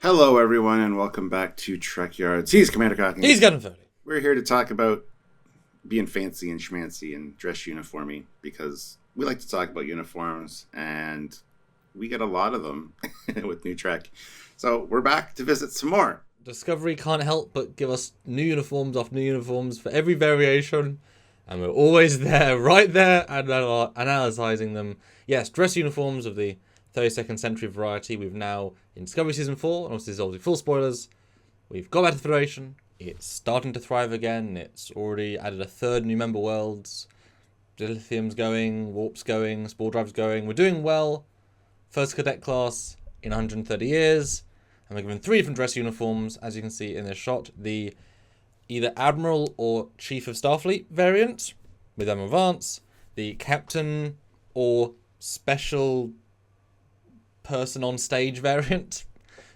Hello, everyone, and welcome back to Trekyards. He's Commander Cockney. He's got Foley. We're here to talk about being fancy and schmancy and dress uniformy because we like to talk about uniforms, and we get a lot of them with New Trek. So we're back to visit some more. Discovery can't help but give us new uniforms off new uniforms for every variation, and we're always there, right there, analysing them. Yes, dress uniforms of the 32nd century variety. We've now, in Discovery Season 4, and obviously this is obviously full spoilers, we've got Better Federation. It's starting to thrive again. It's already added a third new member worlds. Dilithium's going, Warp's going, Spore Drive's going. We're doing well. First cadet class in 130 years. And we're given 3 different dress uniforms, as you can see in this shot. The either Admiral or Chief of Starfleet variant, with Admiral Vance. The Captain or Special Person on Stage variant,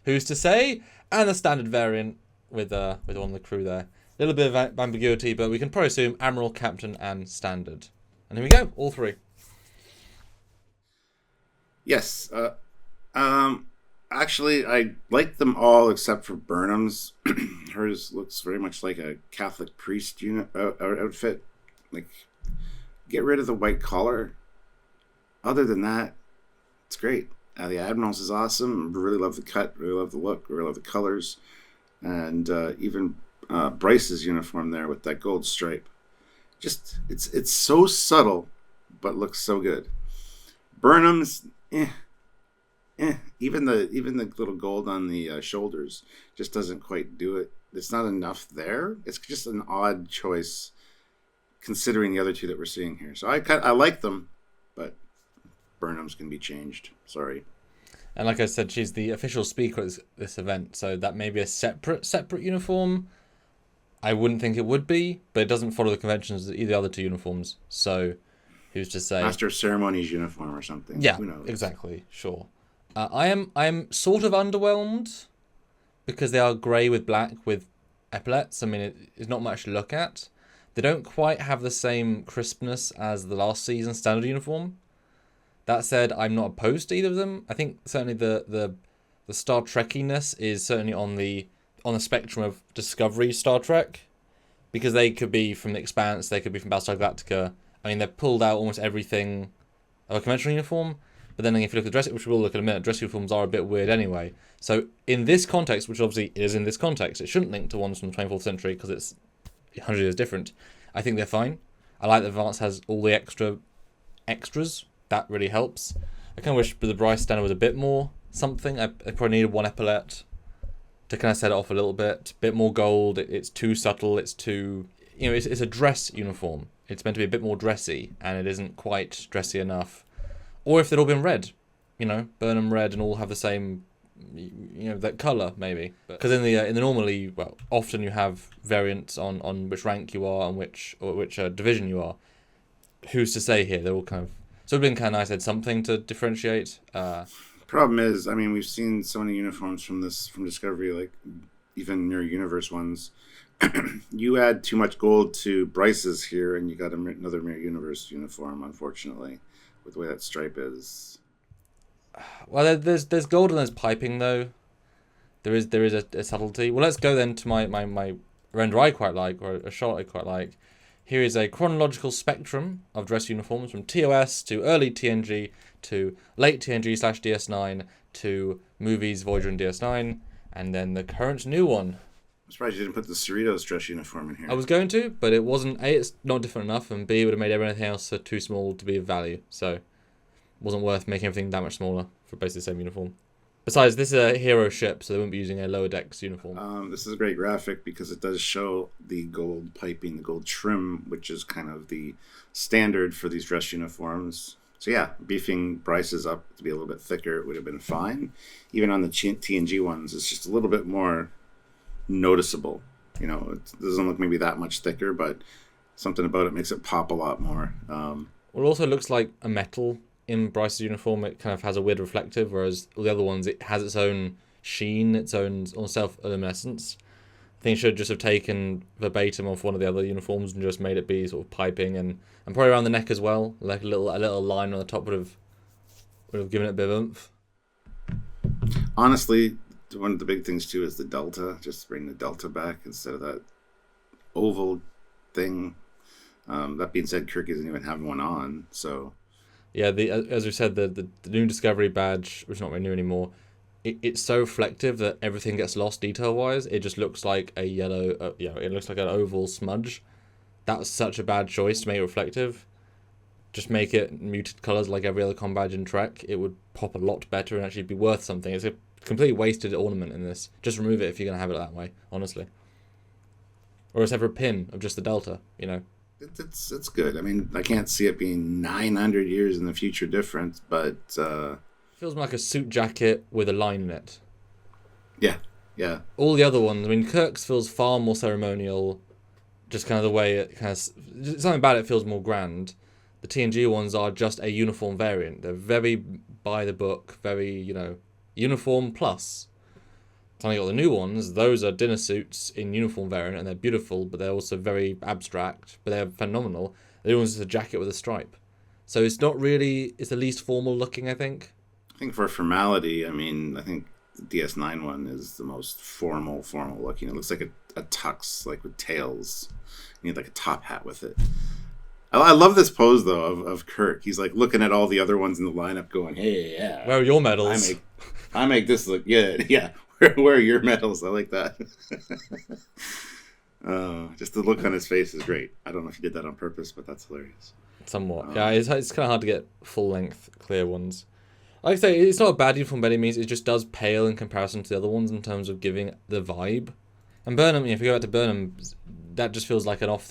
who's to say, and the standard variant with one of the crew there. A little bit of ambiguity, but we can probably assume Admiral, Captain, and Standard. And here we go, all 3. Yes. Actually, I like them all except for Burnham's. Hers looks very much like a Catholic priest outfit. Like, get rid of the white collar. Other than that, it's great. The Admiral's is awesome. Really love the cut. Really love the look. Really love the colors. And even Bryce's uniform there with that gold stripe. Just, it's so subtle, but looks so good. Burnham's, Even the little gold on the shoulders just doesn't quite do it. It's not enough there. It's just an odd choice considering the other 2 that we're seeing here. So I like them, but Burnham's can be changed. Sorry. And like I said, she's the official speaker at this event, so that may be a separate uniform. I wouldn't think it would be, but it doesn't follow the conventions of either other 2 uniforms. So who's to say? Master of Ceremonies uniform or something. Yeah, who knows? exactly. Sure. I am sort of underwhelmed because they are grey with black with epaulets. I mean, it's not much to look at. They don't quite have the same crispness as the last season's standard uniform. That said, I'm not opposed to either of them. I think certainly the Star Trekkiness is certainly on the spectrum of Discovery Star Trek, because they could be from The Expanse, they could be from Battlestar Galactica. I mean, they've pulled out almost everything of a conventional uniform. But then if you look at the dress, which we'll look at in a minute, dress uniforms are a bit weird anyway. So in this context, which obviously is in this context, it shouldn't link to ones from the 24th century because it's 100 years different. I think they're fine. I like that Vance has all the extras. That really helps. I kind of wish the Bryce standard was a bit more something. I probably needed one epaulette to kind of set it off a little bit. Bit more gold. It's too subtle. It's too... it's a dress uniform. It's meant to be a bit more dressy, and it isn't quite dressy enough. Or if they'd all been red, Burnham red and all have the same, that colour maybe. Because in the normally, well, often you have variants on which rank you are and which division you are. Who's to say here? They're all kind of... So it'd been kind of nice to have something to differentiate. Problem is, I mean, we've seen so many uniforms from Discovery, like even Mirror Universe ones. You add too much gold to Bryce's here, and you got another Mirror Universe uniform, unfortunately, with the way that stripe is. Well, there's gold and there's piping though. There is a subtlety. Well, let's go then to my render I quite like, or a shot I quite like. Here is a chronological spectrum of dress uniforms from TOS to early TNG to late TNG/DS9 to movies Voyager and DS9, and then the current new one. I'm surprised you didn't put the Cerritos dress uniform in here. I was going to, but it wasn't. A, it's not different enough, and B, it would have made everything else too small to be of value. So it wasn't worth making everything that much smaller for basically the same uniform. Besides, this is a hero ship, so they wouldn't be using a lower decks uniform. This is a great graphic because it does show the gold piping, the gold trim, which is kind of the standard for these dress uniforms. So yeah, beefing Bryce's up to be a little bit thicker would have been fine. Even on the TNG ones, it's just a little bit more noticeable. It doesn't look maybe that much thicker, but something about it makes it pop a lot more. Well, it also looks like a metal. In Bryce's uniform, it kind of has a weird reflective, whereas all the other ones, it has its own sheen, its own self-luminescence. I think it should just have taken verbatim off one of the other uniforms and just made it be sort of piping and probably around the neck as well, like a little line on the top would have given it a bit of oomph. Honestly, one of the big things too is the Delta. Just bring the Delta back instead of that oval thing. That being said, Kirk isn't even having one on, so Yeah, as we said, the new Discovery badge, which is not really new anymore, it's so reflective that everything gets lost detail wise. It just looks like a yellow, it looks like an oval smudge. That was such a bad choice to make it reflective. Just make it muted colors like every other com badge in Trek. It would pop a lot better and actually be worth something. It's a completely wasted ornament in this. Just remove it if you're gonna have it that way, honestly. Or a separate pin of just the Delta, you know. it's good. I mean, I can't see it being 900 years in the future different, but Feels more like a suit jacket with a line in it. yeah. All the other ones, I mean, Kirk's feels far more ceremonial. Just kind of the way it kind of something about it feels more grand. The TNG ones are just a uniform variant. They're very by the book, very uniform plus. Then you got the new ones. Those are dinner suits in uniform variant, and they're beautiful, but they're also very abstract. But they're phenomenal. The new one's just a jacket with a stripe. So it's not really. It's the least formal looking, I think. I think for formality, I mean, I think the DS9 one is the most formal looking. It looks like a tux, like with tails. You need like a top hat with it. I love this pose though of Kirk. He's like looking at all the other ones in the lineup, going, "Hey, yeah, Where are your medals? I make this look good. Yeah, where are your medals? I like that." Just the look on his face is great. I don't know if he did that on purpose, but that's hilarious. Somewhat, yeah. It's kind of hard to get full length, clear ones. Like I say, it's not a bad uniform by any means. It just does pale in comparison to the other ones in terms of giving the vibe. And Burnham, if you go back to Burnham, that just feels like an off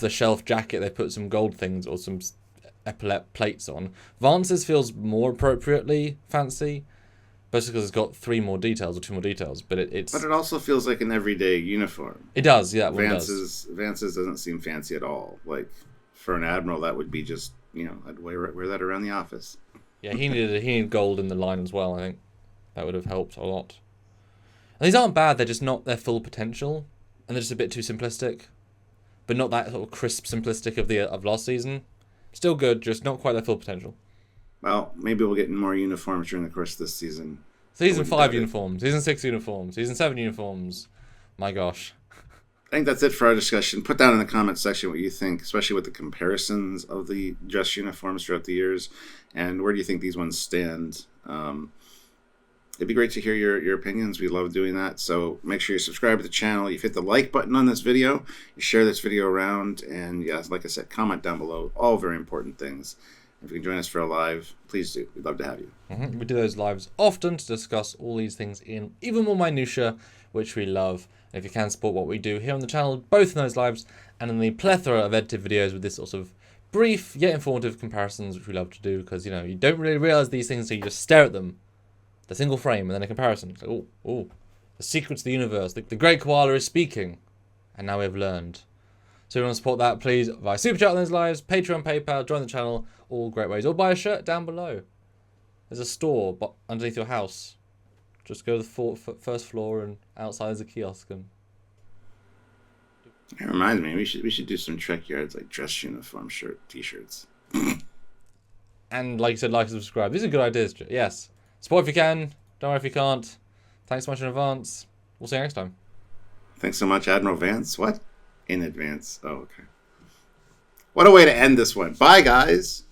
the shelf jacket. They put some gold things or some epaulette plates on. Vance's feels more appropriately fancy, basically because it's got 2 more details. But it's. But it also feels like an everyday uniform. It does, yeah. Vance's doesn't seem fancy at all. Like for an admiral, that would be just I'd wear that around the office. Yeah, he needed gold in the line as well. I think that would have helped a lot. And these aren't bad. They're just not their full potential, and they're just a bit too simplistic. But not that sort of crisp simplistic of last season. Still good, just not quite their full potential. Well, maybe we'll get more uniforms during the course of this season. Season 5 uniforms, Season 6 uniforms, Season 7 uniforms. My gosh. I think that's it for our discussion. Put down in the comments section what you think, especially with the comparisons of the dress uniforms throughout the years, and where do you think these ones stand. It'd be great to hear your opinions. We love doing that. So make sure you subscribe to the channel. You hit the like button on this video. You share this video around. And yes, like I said, comment down below. All very important things. If you can join us for a live, please do. We'd love to have you. We do those lives often to discuss all these things in even more minutia, which we love. And if you can support what we do here on the channel, both in those lives and in the plethora of edited videos with this sort of brief yet informative comparisons, which we love to do because, you don't really realize these things until you just stare at them. The single frame and then a comparison. It's like, oh, the secrets of the universe. The great koala is speaking. And now we have learned. So if you want to support that, please via Super Chat on those lives, Patreon, PayPal, join the channel, all great ways. Or buy a shirt down below. There's a store underneath your house. Just go to the first floor and outside is a kiosk. And it reminds me, we should do some Trekyards, like dress uniform t-shirts. And like you said, like and subscribe. These are good ideas. Yes. Support if you can. Don't worry if you can't. Thanks so much in advance. We'll see you next time. Thanks so much, Admiral Vance. What? In advance. Oh, okay. What a way to end this one. Bye, guys.